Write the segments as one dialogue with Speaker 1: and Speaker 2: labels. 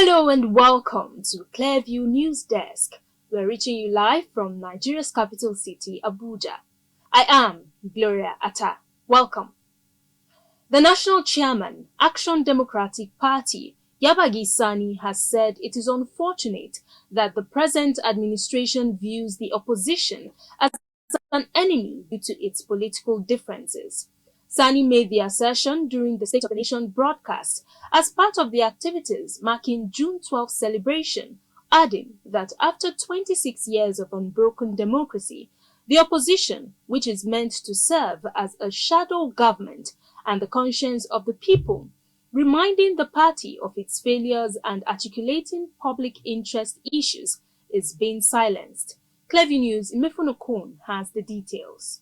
Speaker 1: Hello and welcome to Clearview News Desk. We're reaching you live from Nigeria's capital city, Abuja. I am Gloria Atta. Welcome. The national chairman, Action Democratic Party, Yabagi Sani, has said it is unfortunate that the present administration views the opposition as an enemy due to its political differences. Sani made the assertion during the State of the Nation broadcast as part of the activities marking June 12th celebration, adding that after 26 years of unbroken democracy, the opposition, which is meant to serve as a shadow government and the conscience of the people, reminding the party of its failures and articulating public interest issues, is being silenced. Clearview News' Imefunokun has the details.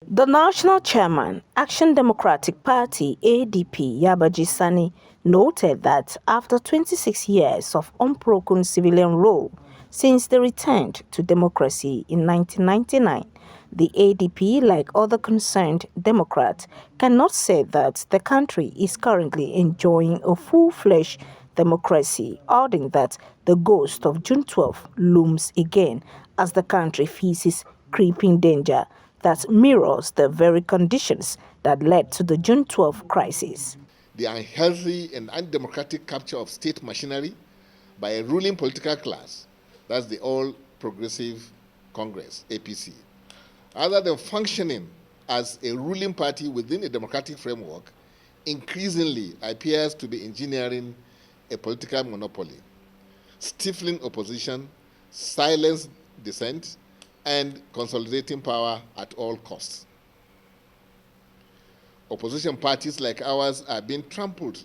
Speaker 2: The national chairman, Action Democratic Party (ADP), Yabagi Sani, noted that after 26 years of unbroken civilian rule since they returned to democracy in 1999, the ADP, like other concerned Democrats, cannot say that the country is currently enjoying a full-fledged democracy, adding that the ghost of June 12 looms again as the country faces creeping danger that mirrors the very conditions that led to the June 12 crisis.
Speaker 3: The unhealthy and undemocratic capture of state machinery by a ruling political class, that's the All Progressive Congress, APC, other than functioning as a ruling party within a democratic framework, increasingly appears to be engineering a political monopoly, stifling opposition, silence dissent, and consolidating power at all costs. Opposition parties like ours are being trampled,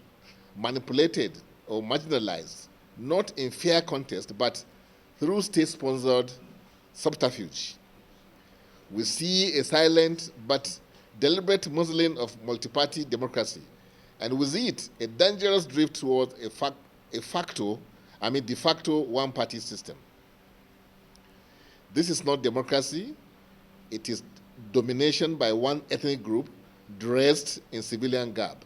Speaker 3: manipulated, or marginalized, not in fair contest, but through state-sponsored subterfuge. We see a silent but deliberate muzzling of multi-party democracy, and with it, a dangerous drift towards de facto one-party system. This is not democracy. It is domination by one ethnic group dressed in civilian garb.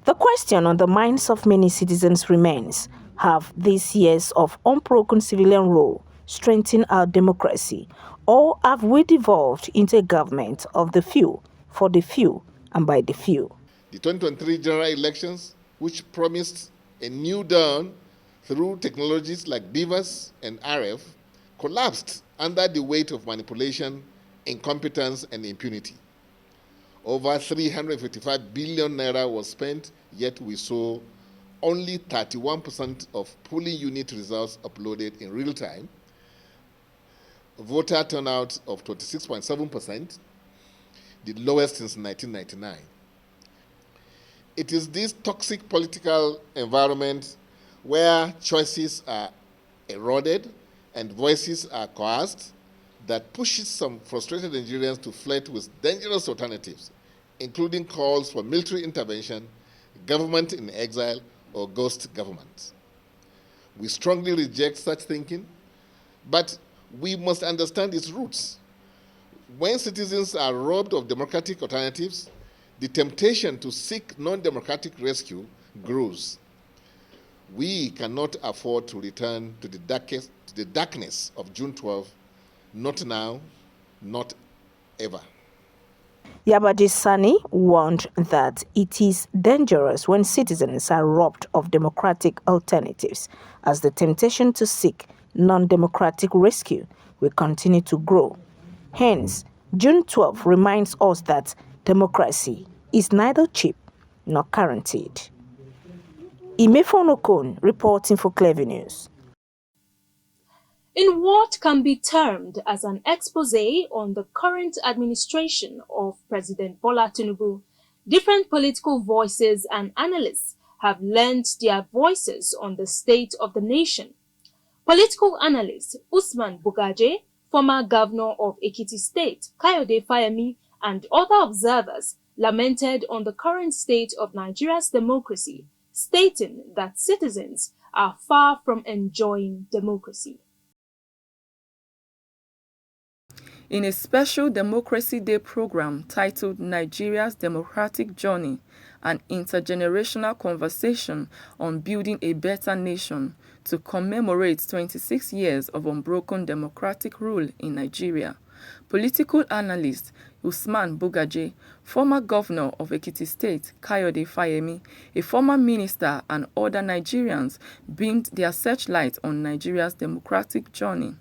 Speaker 2: The question on the minds of many citizens remains: have these years of unbroken civilian rule strengthened our democracy, or have we devolved into a government of the few, for the few, and by the few?
Speaker 3: The 2023 general elections, which promised a new dawn through technologies like BVAS and RF, collapsed under the weight of manipulation, incompetence, and impunity. Over 355 billion naira was spent, yet we saw only 31% of polling unit results uploaded in real time, voter turnout of 26.7%, the lowest since 1999. It is this toxic political environment where choices are eroded and voices are coerced that pushes some frustrated Nigerians to flirt with dangerous alternatives, including calls for military intervention, government in exile, or ghost government. We strongly reject such thinking, but we must understand its roots. When citizens are robbed of democratic alternatives, the temptation to seek non-democratic rescue grows. We cannot afford to return to the darkness of June 12, not now, not ever.
Speaker 2: Yabagi Sani warned that it is dangerous when citizens are robbed of democratic alternatives, as the temptation to seek non-democratic rescue will continue to grow. Hence, June 12 reminds us that democracy is neither cheap nor guaranteed. Imefunokun reporting for Clearview News.
Speaker 1: In what can be termed as an exposé on the current administration of President Bola Tinubu, different political voices and analysts have lent their voices on the state of the nation. Political analyst Usman Bugaje, former governor of Ekiti State, Kayode Fayemi, and other observers lamented on the current state of Nigeria's democracy, stating that citizens are far from enjoying democracy.
Speaker 4: In a special Democracy Day program titled Nigeria's Democratic Journey, an intergenerational conversation on building a better nation to commemorate 26 years of unbroken democratic rule in Nigeria. Political analyst Usman Bugaje, former governor of Ekiti State Kayode Fayemi, a former minister, and other Nigerians beamed their searchlight on Nigeria's democratic journey.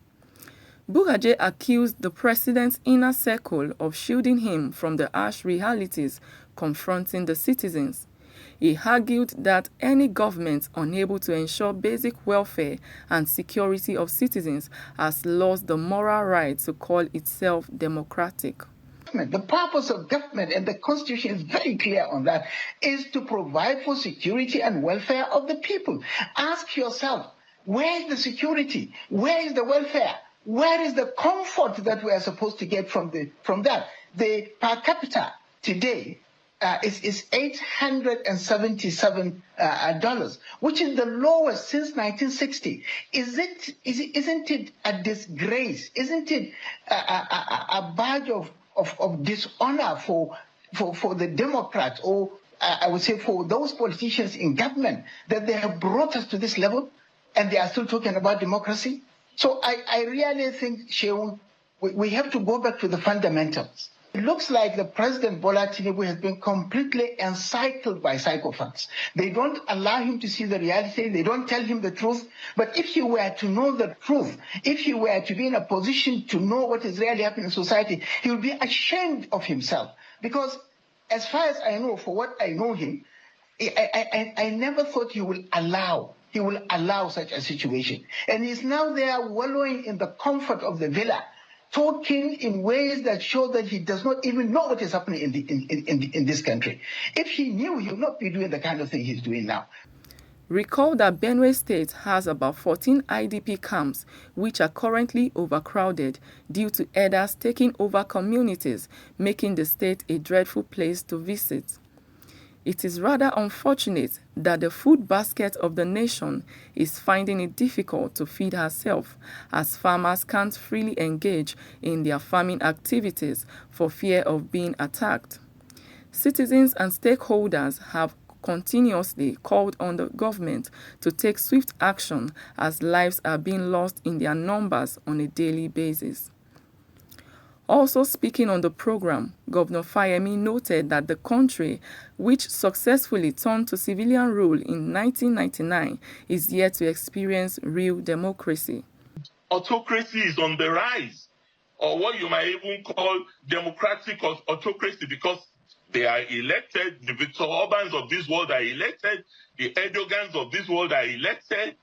Speaker 4: Bugaje accused the president's inner circle of shielding him from the harsh realities confronting the citizens. He argued that any government unable to ensure basic welfare and security of citizens has lost the moral right to call itself democratic.
Speaker 5: The purpose of government, and the Constitution is very clear on that, is to provide for security and welfare of the people. Ask yourself, where is the security? Where is the welfare? Where is the comfort that we are supposed to get from that? The per capita today is $877, which is the lowest since 1960. Isn't it a disgrace? Isn't it a badge of dishonor for the Democrats, or I would say for those politicians in government, that they have brought us to this level and they are still talking about democracy? So I really think, Sheung, we have to go back to the fundamentals. It looks like the President Bola Tinubu has been completely encircled by psychopaths. They don't allow him to see the reality. They don't tell him the truth. But if he were to know the truth, if he were to be in a position to know what is really happening in society, he would be ashamed of himself. Because as far as I know, for what I know him, I never thought he will allow such a situation. And he's now there wallowing in the comfort of the villa, talking in ways that show that he does not even know what is happening in this country. If he knew, he would not be doing the kind of thing he's doing now.
Speaker 4: Recall that Benue State has about 14 IDP camps, which are currently overcrowded due to herders taking over communities, making the state a dreadful place to visit. It is rather unfortunate that the food basket of the nation is finding it difficult to feed herself, as farmers can't freely engage in their farming activities for fear of being attacked. Citizens and stakeholders have continuously called on the government to take swift action as lives are being lost in their numbers on a daily basis. Also speaking on the program, Governor Fayemi noted that the country, which successfully turned to civilian rule in 1999, is yet to experience real democracy.
Speaker 6: Autocracy is on the rise, or what you might even call democratic autocracy, because they are elected. The Viktor Orbans of this world are elected. The Erdogans of this world are elected.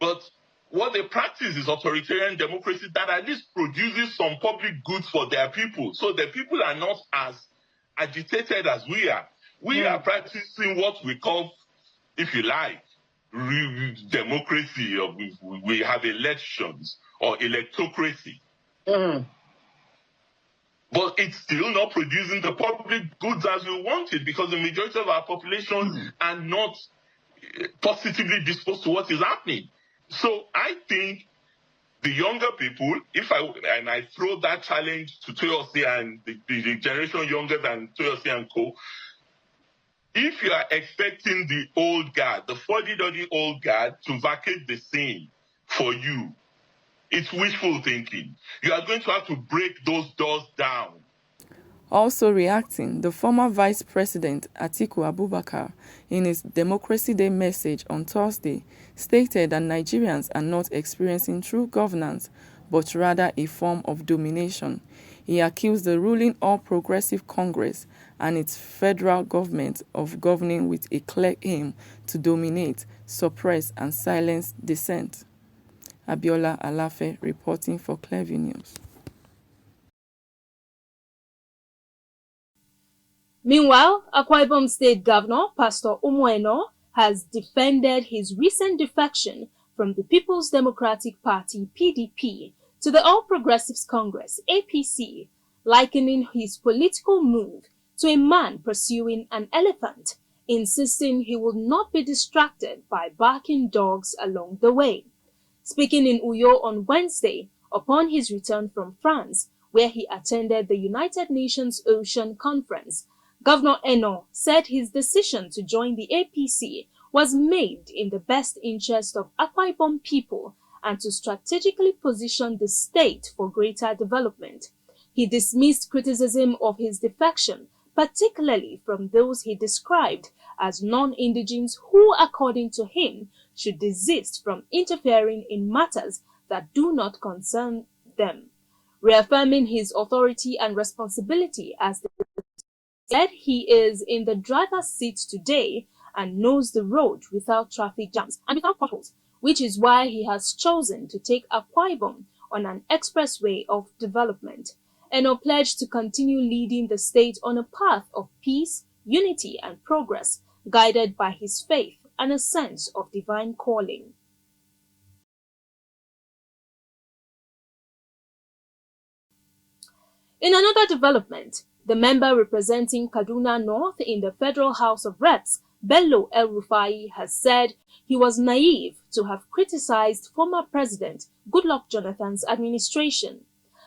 Speaker 6: But what they practice is authoritarian democracy that at least produces some public goods for their people. So the people are not as agitated as we are. We are practicing what we call, if you like, real democracy. Or we have elections or electocracy. But it's still not producing the public goods as we want it, because the majority of our population are not positively disposed to what is happening. So I think the younger people, I throw that challenge to Toyosi and the generation younger than Toyosi and co., if you are expecting the old guard, the 40-year old guard, to vacate the scene for you, it's wishful thinking. You are going to have to break those doors down.
Speaker 4: Also reacting, the former Vice President Atiku Abubakar, in his Democracy Day message on Thursday, stated that Nigerians are not experiencing true governance, but rather a form of domination. He accused the ruling All Progressive Congress and its federal government of governing with a clear aim to dominate, suppress, and silence dissent. Abiola Alafe reporting for Clearview News.
Speaker 1: Meanwhile, Akwa Ibom State Governor Pastor Umueno has defended his recent defection from the People's Democratic Party (PDP) to the All Progressives Congress (APC), likening his political move to a man pursuing an elephant, insisting he will not be distracted by barking dogs along the way. Speaking in Uyo on Wednesday upon his return from France, where he attended the United Nations Ocean Conference, Governor Eno said his decision to join the APC was made in the best interest of Akwa Ibom people and to strategically position the state for greater development. He dismissed criticism of his defection, particularly from those he described as non-indigenes who, according to him, should desist from interfering in matters that do not concern them. Reaffirming his authority and responsibility as the said he is in the driver's seat today and knows the road without traffic jams and without potholes, which is why he has chosen to take Akwa Ibom on an expressway of development. Eno pledged to continue leading the state on a path of peace, unity, and progress, guided by his faith and a sense of divine calling. In another development, the member representing Kaduna North in the Federal House of Reps, Bello El-Rufai, has said he was naive to have criticized former President Goodluck Jonathan's administration.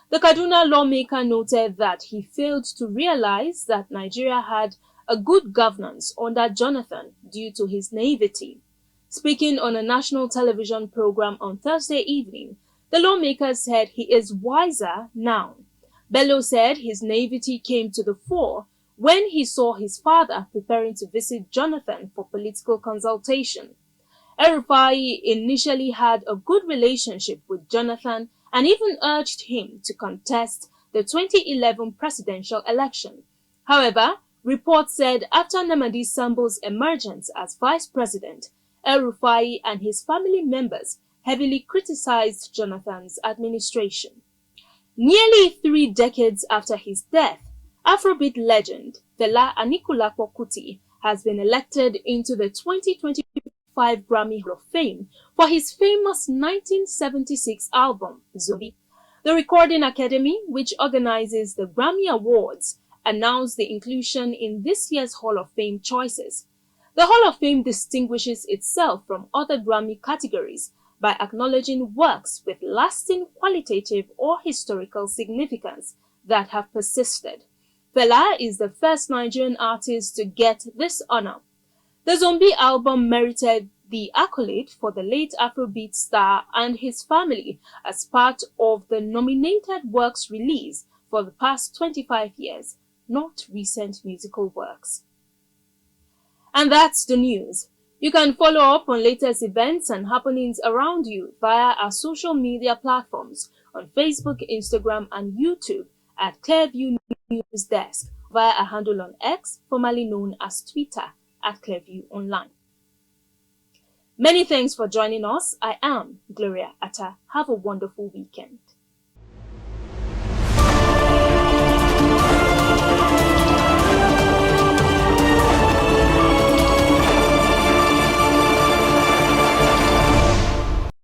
Speaker 1: The Kaduna lawmaker noted that he failed to realize that Nigeria had a good governance under Jonathan due to his naivety. Speaking on a national television program on Thursday evening, the lawmaker said he is wiser now. Bello said his naivety came to the fore when he saw his father preparing to visit Jonathan for political consultation. El-Rufai initially had a good relationship with Jonathan and even urged him to contest the 2011 presidential election. However, reports said after Namadi Sambo's emergence as vice president, El-Rufai and his family members heavily criticized Jonathan's administration. Nearly 3 decades after his death, Afrobeat legend Fela Anikulapo Kuti has been elected into the 2025 Grammy Hall of Fame for his famous 1976 album, Zobi. The Recording Academy, which organizes the Grammy Awards, announced the inclusion in this year's Hall of Fame choices. The Hall of Fame distinguishes itself from other Grammy categories by acknowledging works with lasting qualitative or historical significance that have persisted. Fela is the first Nigerian artist to get this honor. The Zombie album merited the accolade for the late Afrobeat star and his family as part of the nominated works release for the past 25 years, not recent musical works. And that's the news. You can follow up on latest events and happenings around you via our social media platforms on Facebook, Instagram, and YouTube at Clearview News Desk via a handle on X, formerly known as Twitter, at Clearview Online. Many thanks for joining us. I am Gloria Atta. Have a wonderful weekend.